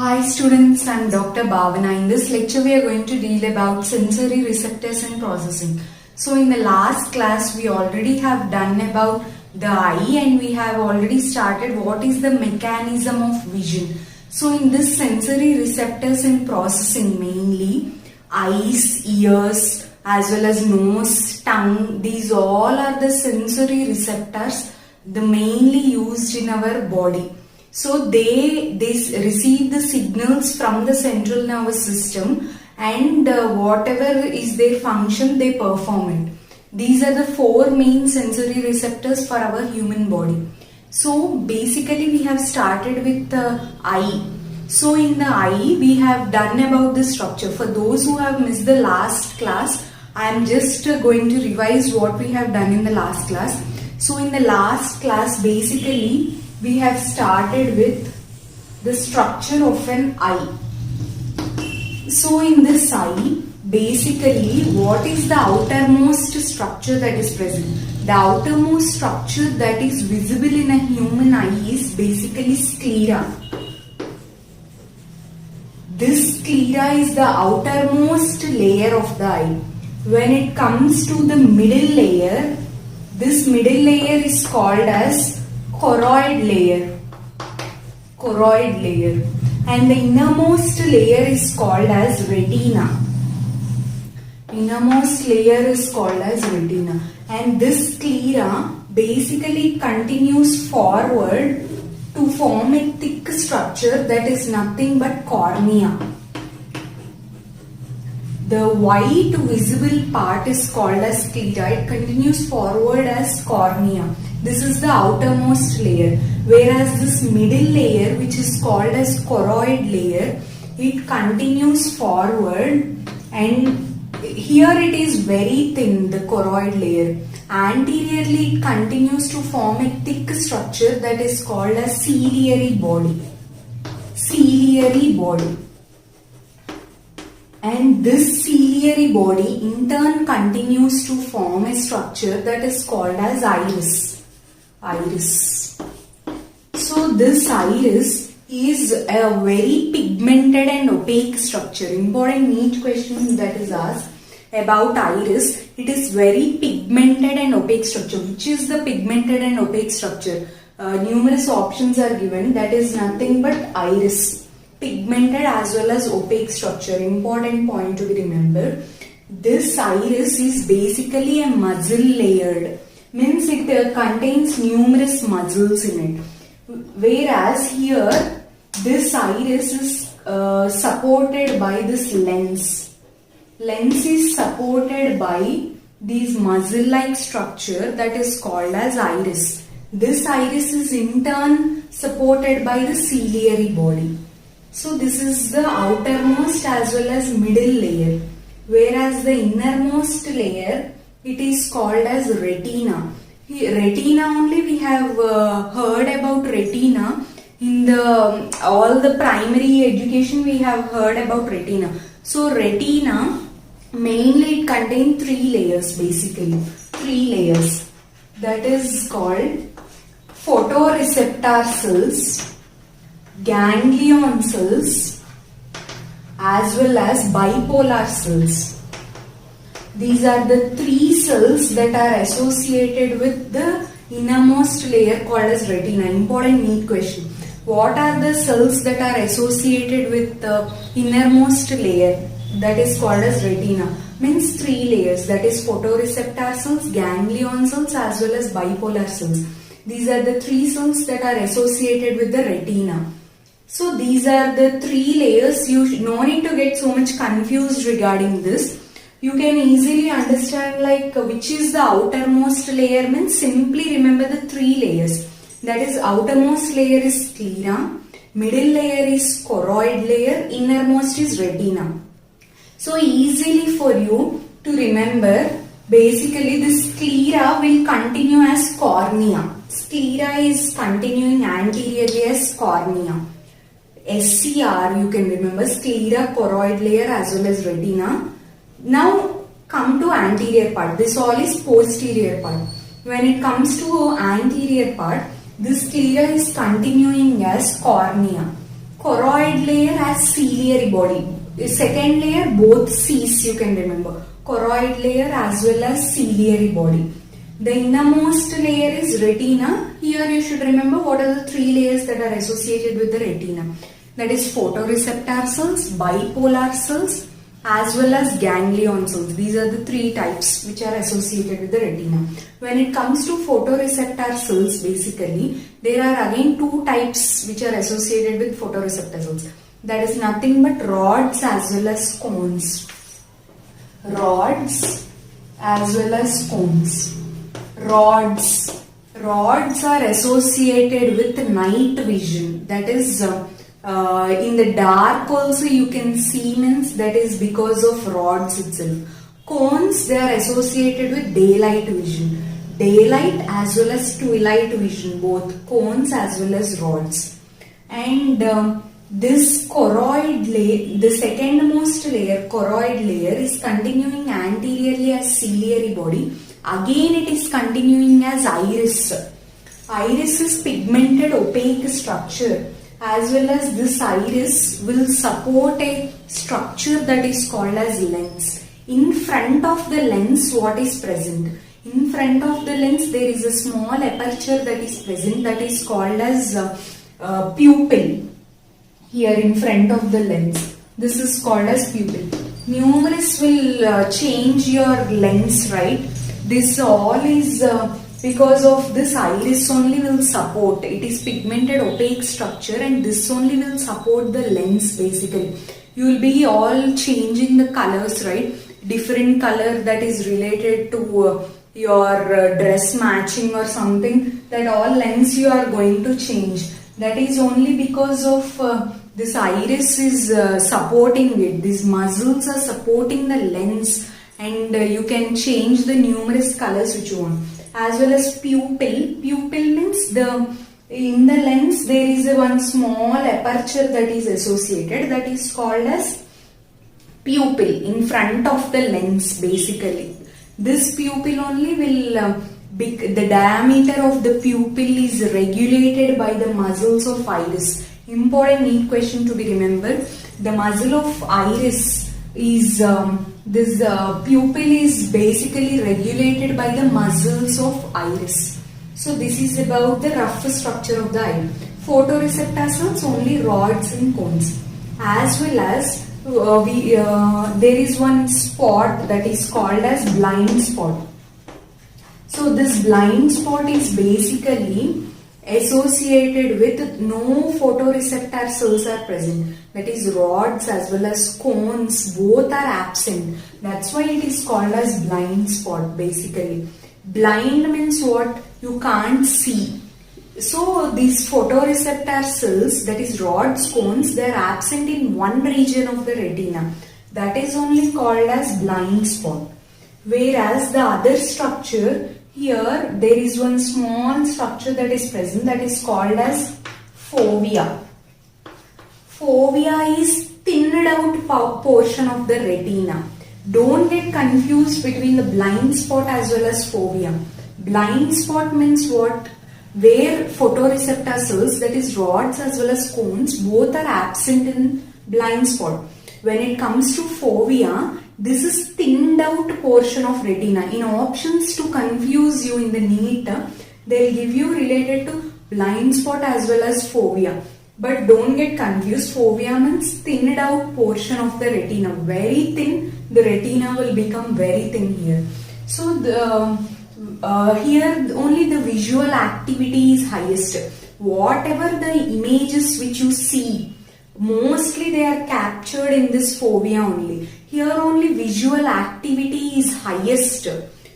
Hi students, I am Dr. Bhavana. In this lecture we are going to deal about sensory receptors and processing. So in the last class we already have done about the eye and we have already started what is the mechanism of vision. So in this sensory receptors and processing, mainly eyes, ears as well as nose, tongue, these all are the sensory receptors mainly used in our body. So they receive the signals from the central nervous system and whatever is their function they perform it. These are the four main sensory receptors for our human body. So basically we have started with the eye. So in the eye we have done about the structure. For those who have missed the last class, I am just going to revise what we have done in the last class. So in the last class basically we have started with the structure of an eye. So in this eye, basically what is the outermost structure that is present? The outermost structure that is visible in a human eye is basically sclera. This sclera is the outermost layer of the eye. When it comes to the middle layer, this middle layer is called as choroid layer, and the innermost layer is called as retina. And this sclera basically continues forward to form a thick structure that is nothing but cornea. The white visible part is called as sclera. It continues forward as cornea. This is the outermost layer, whereas this middle layer, which is called as choroid layer, it continues forward, and here it is very thin, the choroid layer. Anteriorly it continues to form a thick structure that is called as ciliary body. And this ciliary body in turn continues to form a structure that is called as iris. So this iris is a very pigmented and opaque structure. Important NEET question that is asked about iris. It is very pigmented and opaque structure. Which is the pigmented and opaque structure? Numerous options are given. That is nothing but iris. Pigmented as well as opaque structure. Important point to be remembered. This iris is basically a muscle layered. Means it contains numerous muscles in it. Whereas here this iris is supported by this lens. Lens is supported by this muscle-like structure that is called as iris. This iris is in turn supported by the ciliary body. So this is the outermost as well as middle layer. Whereas the innermost layer, it is called as retina. Retina only we have heard about retina. In all the primary education we have heard about retina. So retina, mainly it contains three layers basically. That is called photoreceptor cells, ganglion cells as well as bipolar cells. These are the three cells that are associated with the innermost layer called as retina. Important NEET question. What are the cells that are associated with the innermost layer that is called as retina? Means three layers, that is photoreceptor cells, ganglion cells as well as bipolar cells. These are the three cells that are associated with the retina. So these are the three layers. You no need to get so much confused regarding this. You can easily understand like which is the outermost layer. Means simply remember the three layers. That is outermost layer is sclera, middle layer is choroid layer, innermost is retina. So easily for you to remember, basically this sclera will continue as cornea. Sclera is continuing anteriorly as cornea. SCR you can remember, sclera, choroid layer as well as retina. Now come to anterior part. This all is posterior part. When it comes to anterior part, this sclera is continuing as cornea. Choroid layer has ciliary body. The second layer, both C's you can remember. Choroid layer as well as ciliary body. The innermost layer is retina. Here you should remember what are the three layers that are associated with the retina. That is photoreceptor cells, bipolar cells, as well as ganglion cells. These are the three types which are associated with the retina. When it comes to photoreceptor cells, basically, there are again two types which are associated with photoreceptor cells. That is nothing but rods as well as cones. Rods as well as cones. Rods are associated with night vision. That is in the dark also you can see, means that is because of rods itself. Cones, they are associated with daylight vision. Daylight as well as twilight vision, both cones as well as rods. And this choroid layer, the second-most layer, choroid layer, is continuing anteriorly as ciliary body. Again it is continuing as iris. Iris is pigmented opaque structure, as well as this iris will support a structure that is called as lens. In front of the lens, what is present? In front of the lens there is a small aperture that is present, that is called as pupil. Here in front of the lens, this is called as pupil. Numerous will change your lens, right? This all is because of this iris only will support. It is pigmented opaque structure and this only will support the lens basically. You will be all changing the colors, right? Different color that is related to your dress matching or something, that all lens you are going to change. That is only because of this iris is supporting it. These muscles are supporting the lens, and you can change the numerous colors which you want. As well as pupil. Pupil means in the lens there is one small aperture that is associated, that is called as pupil in front of the lens basically. This pupil only will the diameter of the pupil is regulated by the muscles of iris. Important neat question to be remembered. The muscle of iris is this pupil is basically regulated by the muscles of iris. So this is about the rough structure of the eye. Photoreceptor cells, only rods and cones. As well as there is one spot that is called as blind spot. So this blind spot is basically associated with no photoreceptor cells are present. That is rods as well as cones, both are absent. That's why it is called as blind spot basically. Blind means what? You can't see. So these photoreceptor cells, that is rods, cones, they are absent in one region of the retina. That is only called as blind spot. Whereas the other structure, here there is one small structure that is present, that is called as fovea. Fovea is thinned out portion of the retina. Don't get confused between the blind spot as well as fovea. Blind spot means what? Where photoreceptor cells, that is rods as well as cones, both are absent in blind spot. When it comes to fovea, this is thinned out portion of retina. In options to confuse you in the NEET, they will give you related to blind spot as well as fovea. But don't get confused. Fovea means thinned out portion of the retina. Very thin, the retina will become very thin here. So here only the visual activity is highest. Whatever the images which you see, mostly they are captured in this fovea only. Here only visual activity is highest.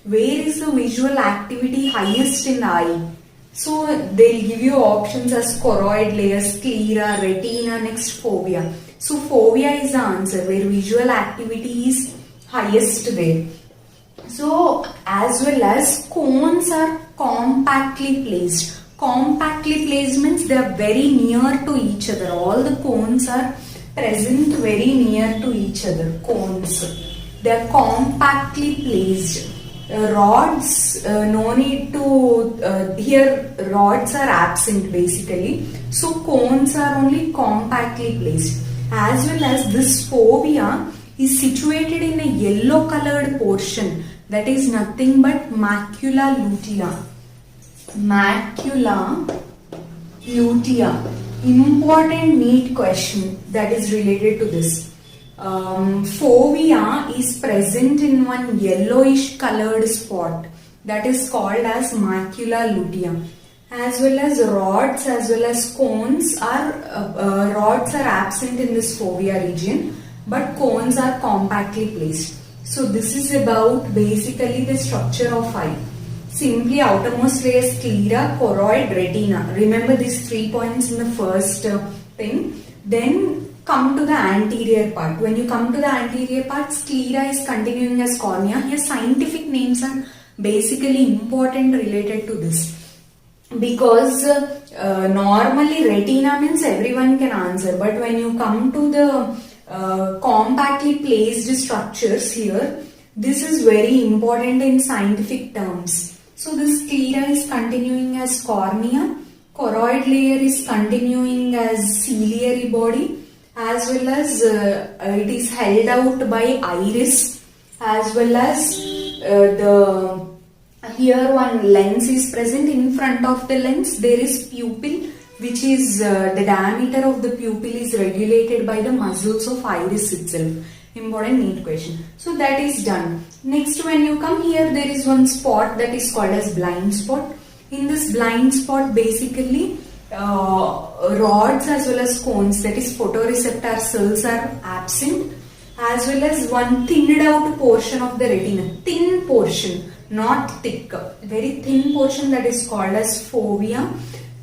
Where is the visual activity highest in the eye? So they'll give you options as choroid layer, sclera, retina, next fovea. So fovea is the answer where visual activity is highest there. So as well as cones are compactly placed. Compactly placed means they are very near to each other. All the cones are present very near to each other. Cones. They are compactly placed. rods, no need to, here rods are absent basically. So cones are only compactly placed. As well as this fovea is situated in a yellow colored portion, that is nothing but macula lutea. Macula lutea. Important neat question that is related to this. Fovea is present in one yellowish colored spot that is called as macula lutea. As well as rods as well as cones are rods are absent in this fovea region, but cones are compactly placed. So this is about basically the structure of eye. Simply outermost layer sclera, choroid, retina. Remember these 3 points in the first thing. Then come to the anterior part. When you come to the anterior part, sclera is continuing as cornea. Here scientific names are basically important related to this. Because normally retina means everyone can answer, but when you come to the compactly placed structures here, this is very important in scientific terms. So this sclera is continuing as cornea, choroid layer is continuing as ciliary body, as well as it is held out by iris, as well as here one lens is present. In front of the lens there is pupil, which is the diameter of the pupil is regulated by the muscles of iris itself. Important neat question. So that is done. Next, when you come here, there is one spot that is called as blind spot. In this blind spot basically rods as well as cones, that is photoreceptor cells, are absent, as well as one thinned out portion of the retina. Thin portion, not thick, very thin portion, that is called as fovea.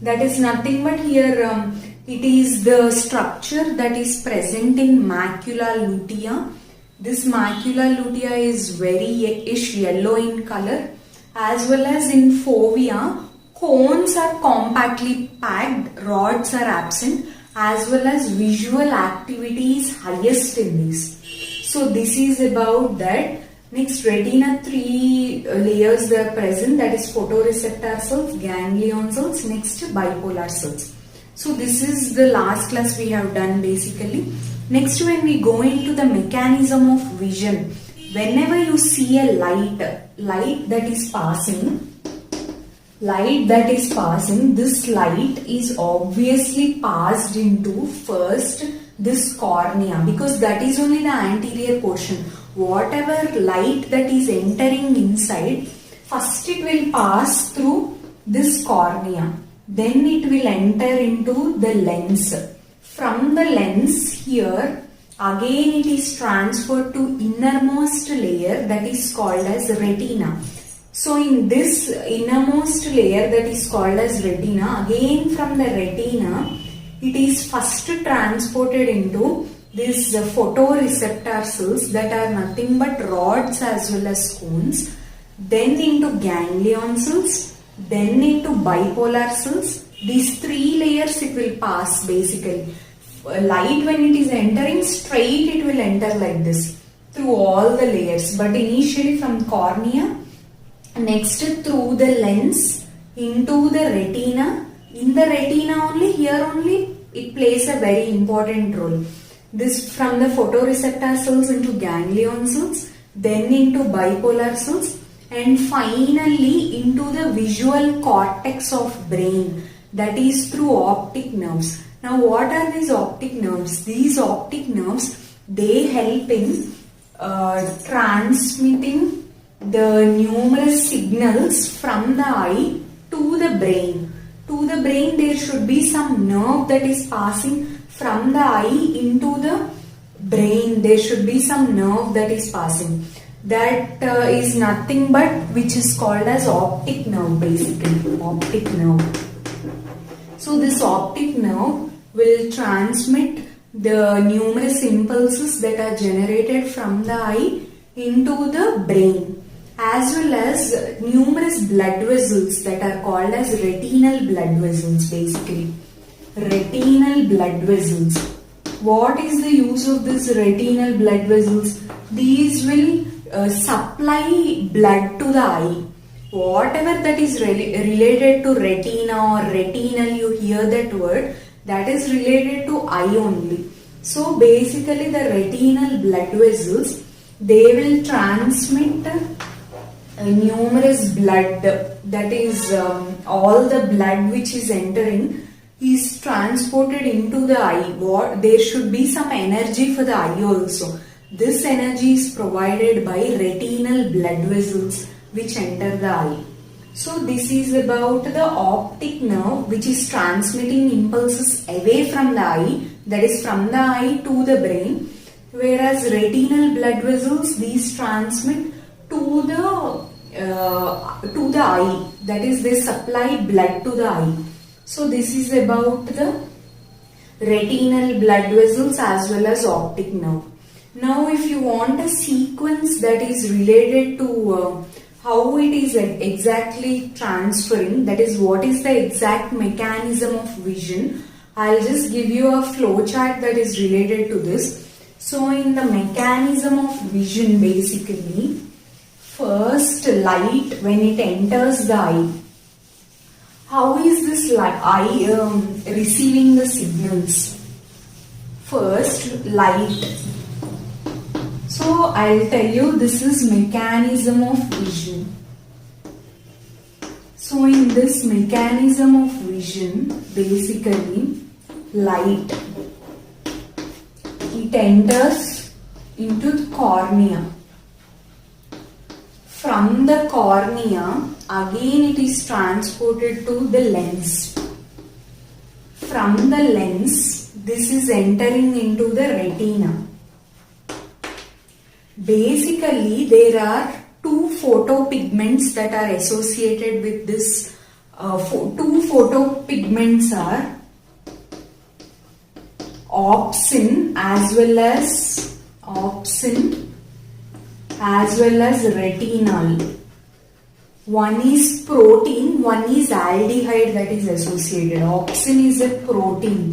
That is nothing but here it is the structure that is present in macula lutea. This macula lutea is very yellow in color. As well as in fovea, cones are compactly packed, rods are absent, as well as visual activity is highest in this. So this is about that. Next, retina, 3 layers they are present, that is photoreceptor cells, ganglion cells, next bipolar cells. So this is the last class we have done basically. Next, when we go into the mechanism of vision, whenever you see a light that is passing, this light is obviously passed into first this cornea, because that is only the anterior portion. Whatever light that is entering inside, first it will pass through this cornea, then it will enter into the lens. From the lens here, again it is transferred to innermost layer that is called as retina. So in this innermost layer that is called as retina, again from the retina, it is first transported into these photoreceptor cells that are nothing but rods as well as cones, then into ganglion cells, then into bipolar cells. These 3 layers it will pass basically. Light, when it is entering straight, it will enter like this through all the layers, but initially from cornea, next through the lens, into the retina. In the retina only, here only it plays a very important role. This from the photoreceptor cells into ganglion cells, then into bipolar cells, and finally into the visual cortex of brain, that is through optic nerves. Now what are these optic nerves? These optic nerves, they help in transmitting the numerous signals from the eye to the brain. To the brain there should be some nerve that is passing from the eye into the brain. There should be some nerve that is passing. That is nothing but which is called as optic nerve basically. Optic nerve. So this optic nerve will transmit the numerous impulses that are generated from the eye into the brain, as well as numerous blood vessels that are called as retinal blood vessels basically. Retinal blood vessels. What is the use of this retinal blood vessels? These will supply blood to the eye. Whatever that is related to retina or retinal, you hear that word, that is related to eye only. So basically the retinal blood vessels, they will transmit numerous blood, that is all the blood which is entering is transported into the eye. There should be some energy for the eye also. This energy is provided by retinal blood vessels which enter the eye. So this is about the optic nerve which is transmitting impulses away from the eye, that is from the eye to the brain, whereas retinal blood vessels, these transmit to the eye, that is they supply blood to the eye. So this is about the retinal blood vessels as well as optic nerve. Now if you want a sequence that is related to how it is exactly transferring, that is what is the exact mechanism of vision, I'll just give you a flow chart that is related to this. So in the mechanism of vision, basically, first light when it enters the eye, how is this eye receiving the signals? First light. So I'll tell you, this is mechanism of vision. So in this mechanism of vision, basically light, it enters into the cornea. From the cornea, again it is transported to the lens. From the lens, this is entering into the retina. Basically, there are two photopigments that are associated with this. Two photopigments are opsin as well as retinal. One is protein, one is aldehyde that is associated. Opsin is a protein,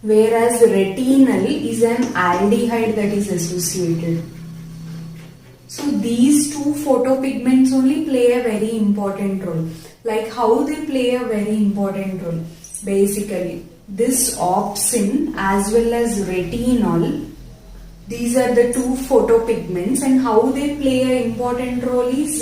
whereas retinal is an aldehyde that is associated. So these two photopigments only play a very important role. Like how they play a very important role? Basically, this opsin as well as retinol, these are the two photopigments, and how they play an important role is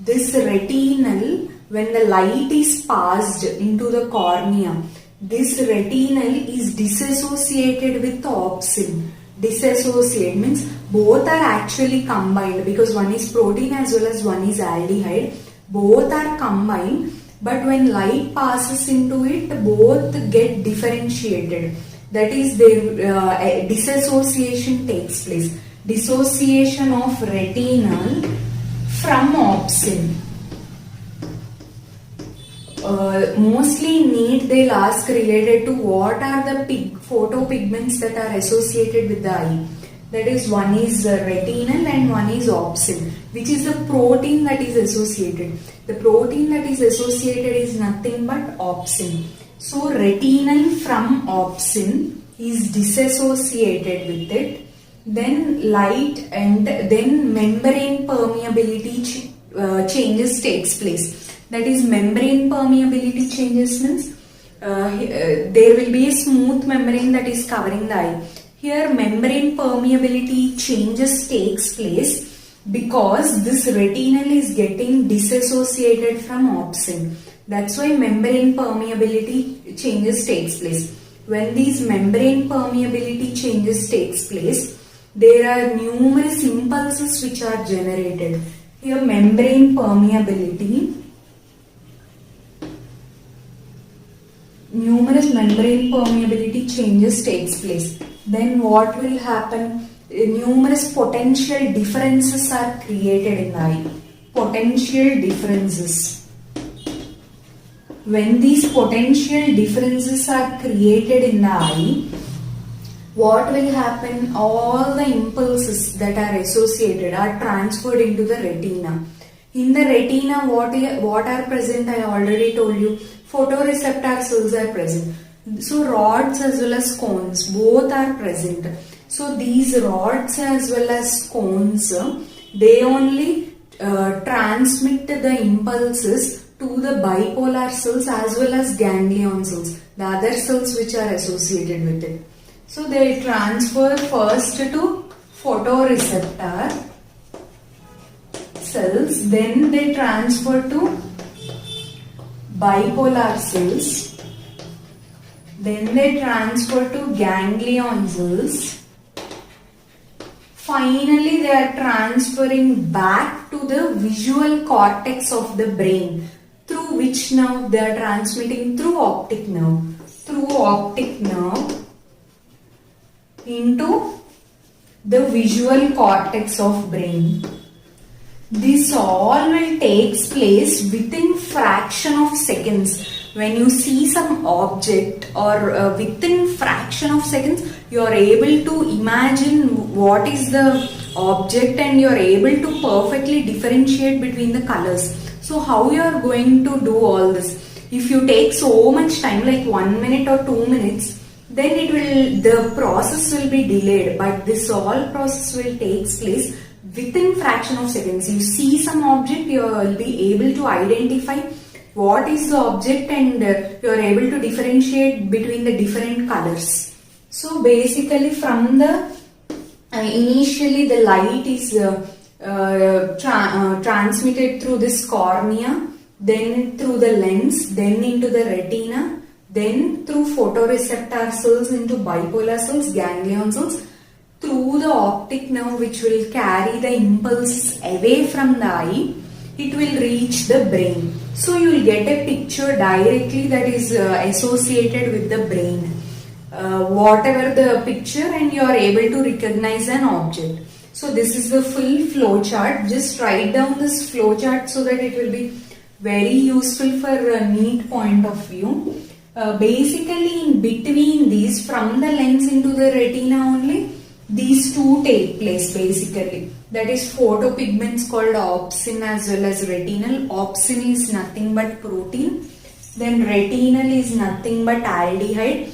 this retinal, when the light is passed into the cornea, this retinal is disassociated with the opsin. Disassociate means both are actually combined, because one is protein as well as one is aldehyde. Both are combined, but when light passes into it, both get differentiated. That is, their disassociation takes place. Dissociation of retinal from opsin. Mostly in NEET they'll ask related to what are the photopigments that are associated with the eye. That is, one is retinal and one is opsin, which is the protein that is associated. The protein that is associated is nothing but opsin. So retinal from opsin is disassociated with it. Then light and then membrane permeability changes takes place. That is, membrane permeability changes means there will be a smooth membrane that is covering the eye. Here membrane permeability changes takes place because this retinal is getting disassociated from opsin. That's why membrane permeability changes takes place. When these membrane permeability changes takes place, there are numerous impulses which are generated. Here membrane permeability, numerous membrane permeability changes takes place. Then what will happen? Numerous potential differences are created in the eye. Potential differences. When these potential differences are created in the eye, what will happen? All the impulses that are associated are transferred into the retina. In the retina, what are present? I already told you. Photoreceptor cells are present. So rods as well as cones, both are present. So these rods as well as cones, they only transmit the impulses to the bipolar cells as well as ganglion cells, the other cells which are associated with it. So they transfer first to photoreceptor cells, then they transfer to bipolar cells, then they transfer to ganglion cells. Finally, they are transferring back to the visual cortex of the brain. Through which nerve they are transmitting? Through optic nerve. Through optic nerve into the visual cortex of brain. This all will takes place within fraction of seconds. When you see some object or within fraction of seconds, you are able to imagine what is the object and you are able to perfectly differentiate between the colors. So how you are going to do all this? If you take so much time like 1 minute or 2 minutes, then the process will be delayed, but this all process will take place within fraction of seconds. You see some object, you will be able to identify what is the object and you are able to differentiate between the different colors. So basically from the initially the light is transmitted through this cornea, then through the lens, then into the retina, then through photoreceptor cells into bipolar cells, ganglion cells, through the optic nerve which will carry the impulses away from the eye, it will reach the brain. So you will get a picture directly that is associated with the brain. Whatever the picture, and you are able to recognize an object. So this is the full flow chart. Just write down this flow chart so that it will be very useful for a neat point of view. Basically in between these, from the lens into the retina only, these two take place basically. That is photopigments called opsin as well as retinal. Opsin is nothing but protein. Then retinal is nothing but aldehyde.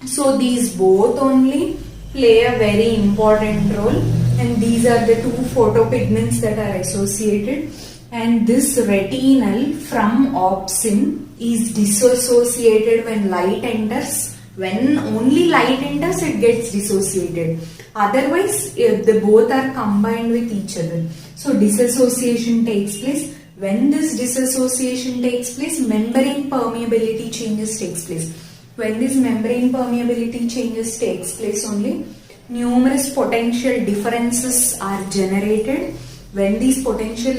So these both only play a very important role, and these are the two photopigments that are associated. And this retinal from opsin is dissociated when light enters. When only light enters, it gets dissociated. Otherwise, the both are combined with each other. So dissociation takes place. When this dissociation takes place, membrane permeability changes takes place. When this membrane permeability changes takes place only, numerous potential differences are generated. When these potential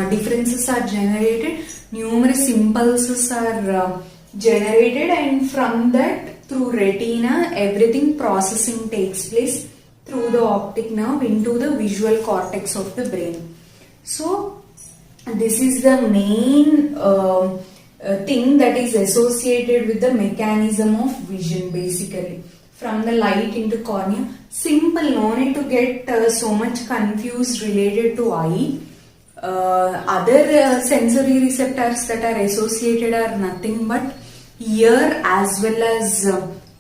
differences are generated, numerous impulses are generated, and from that, through retina, everything processing takes place through the optic nerve into the visual cortex of the brain. So this is the main thing that is associated with the mechanism of vision basically. From the light into cornea. Simple, no need to get so much confused related to eye. Other sensory receptors that are associated are nothing but ear as well as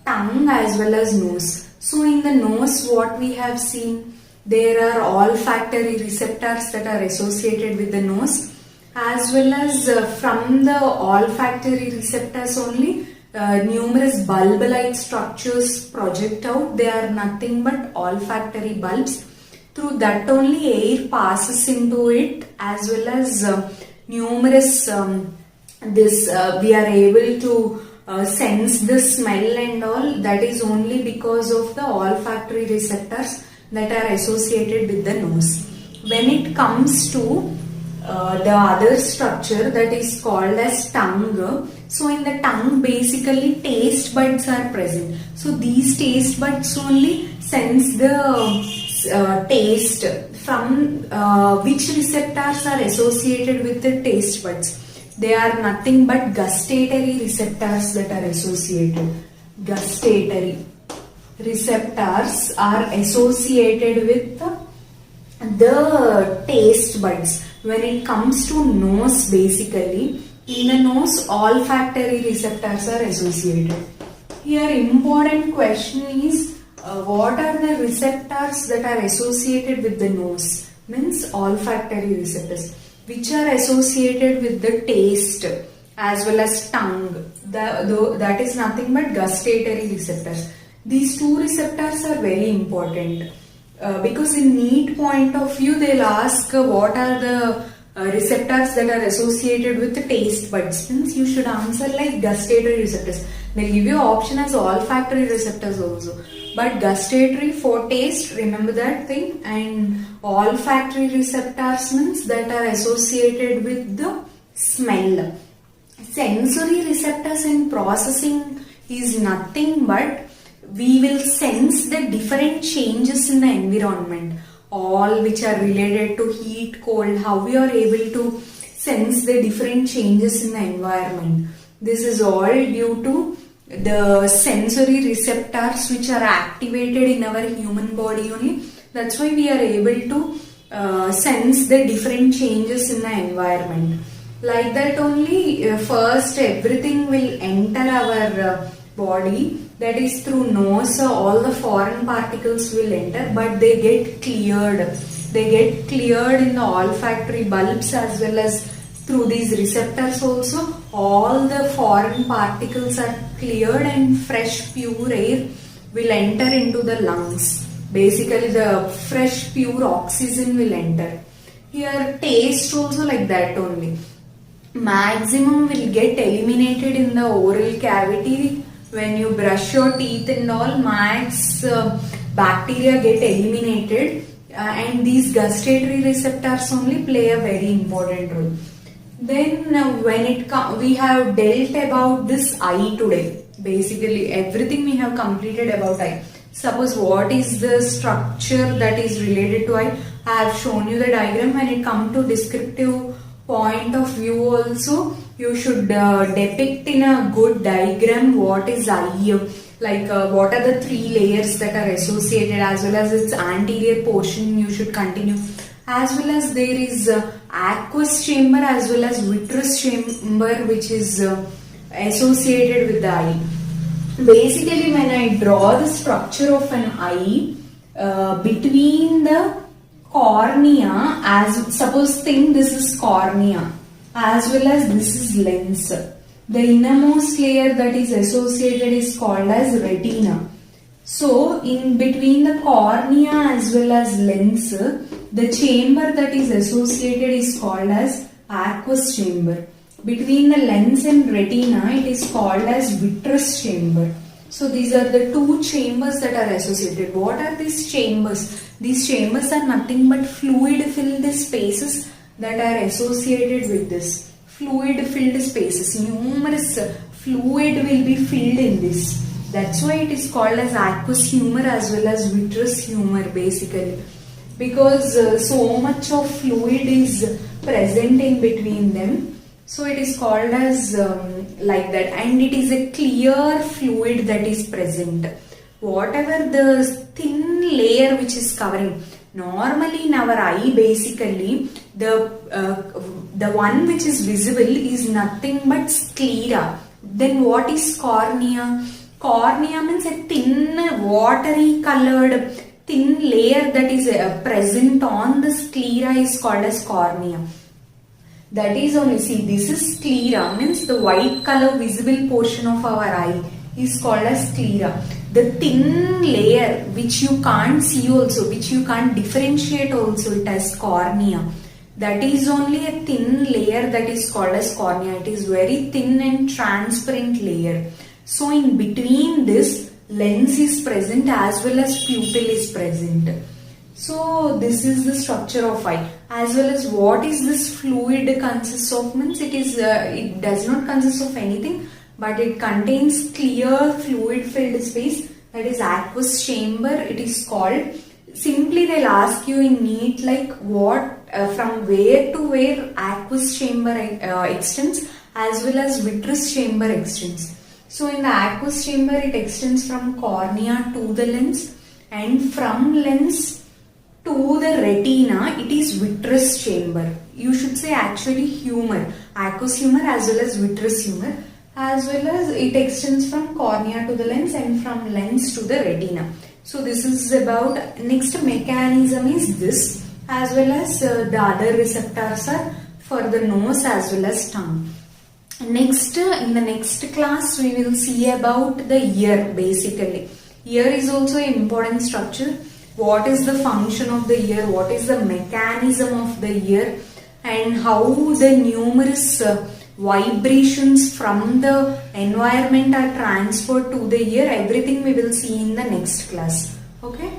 tongue as well as nose. So in the nose, what we have seen, there are olfactory receptors that are associated with the nose, as well as from the olfactory receptors only numerous bulb-like structures project out. They are nothing but olfactory bulbs. Through that only air passes into it, as well as numerous we are able to sense the smell and all. That is only because of the olfactory receptors that are associated with the nose. When it comes to the other structure that is called as tongue, so in the tongue basically taste buds are present. So these taste buds only sense the taste. From which receptors are associated with the taste buds? They are nothing but gustatory receptors that are associated. Gustatory receptors are associated with the taste buds. When it comes to nose, basically in the nose olfactory receptors are associated. Here important question is, what are the receptors that are associated with the nose? Means olfactory receptors, which are associated with the taste as well as tongue. That is nothing but gustatory receptors. These two receptors are very important because in NEET point of view, they'll ask what are the receptors that are associated with the taste buds. Means you should answer like gustatory receptors. They'll give you option as olfactory receptors also. But gustatory for taste, remember that thing, and olfactory receptors means that are associated with the smell. Sensory receptors in processing is nothing but we will sense the different changes in the environment, all which are related to heat, cold, how we are able to sense the different changes in the environment. This is all due to the sensory receptors which are activated in our human body only. That's why we are able to sense the different changes in the environment. Like that only, first everything will enter our body, that is through nose. All the foreign particles will enter, but they get cleared. They get cleared in the olfactory bulbs as well as through these receptors also. All the foreign particles are cleared and fresh pure air will enter into the lungs. Basically the fresh pure oxygen will enter. Here taste also like that only. Maximum will get eliminated in the oral cavity. When you brush your teeth and all, max bacteria get eliminated, and these gustatory receptors only play a very important role. Then when we have dealt about this eye today. Basically everything we have completed about eye. Suppose what is the structure that is related to eye. I have shown you the diagram. When it comes to descriptive point of view also, you should depict in a good diagram what is eye, like what are the three layers that are associated, as well as its anterior portion you should continue, as well as there is aqueous chamber as well as vitreous chamber which is associated with the eye. Basically when I draw the structure of an eye, between the cornea, as suppose think this is cornea, as well as this is lens. The innermost layer that is associated is called as retina. So in between the cornea as well as lens, the chamber that is associated is called as aqueous chamber. Between the lens and retina, it is called as vitreous chamber. So these are the two chambers that are associated. What are these chambers? These chambers are nothing but fluid filled spaces that are associated with this. Fluid filled spaces. Numerous fluid will be filled in this. That's why it is called as aqueous humor as well as vitreous humor basically. Because so much of fluid is present in between them. So it is called as like that, and it is a clear fluid that is present. Whatever the thin layer which is covering, normally in our eye basically the one which is visible is nothing but sclera. Then what is cornea? Cornea means a thin watery colored thin layer that is present on the sclera is called as cornea. That is only, see, this is sclera, means the white color visible portion of our eye is called as sclera. The thin layer which you can't see also, which you can't differentiate also, it as cornea. That is only a thin layer that is called as cornea. It is very thin and transparent layer. So in between this, lens is present as well as pupil is present. So this is the structure of eye. As well as what is this fluid consists of, means it does not consist of anything, but it contains clear fluid filled space, that is aqueous chamber it is called. Simply they'll ask you in NEET like what from where to where aqueous chamber extends as well as vitreous chamber extends. So in the aqueous chamber it extends from cornea to the lens, and from lens to the retina it is vitreous chamber. You should say actually humor, aqueous humor as well as vitreous humor, as well as it extends from cornea to the lens and from lens to the retina. So this is about next mechanism is this, as well as the other receptors are for the nose as well as tongue. Next, in the next class, we will see about the ear basically. Ear is also an important structure. What is the function of the ear? What is the mechanism of the ear? And how the numerous vibrations from the environment are transferred to the ear. Everything we will see in the next class. Okay.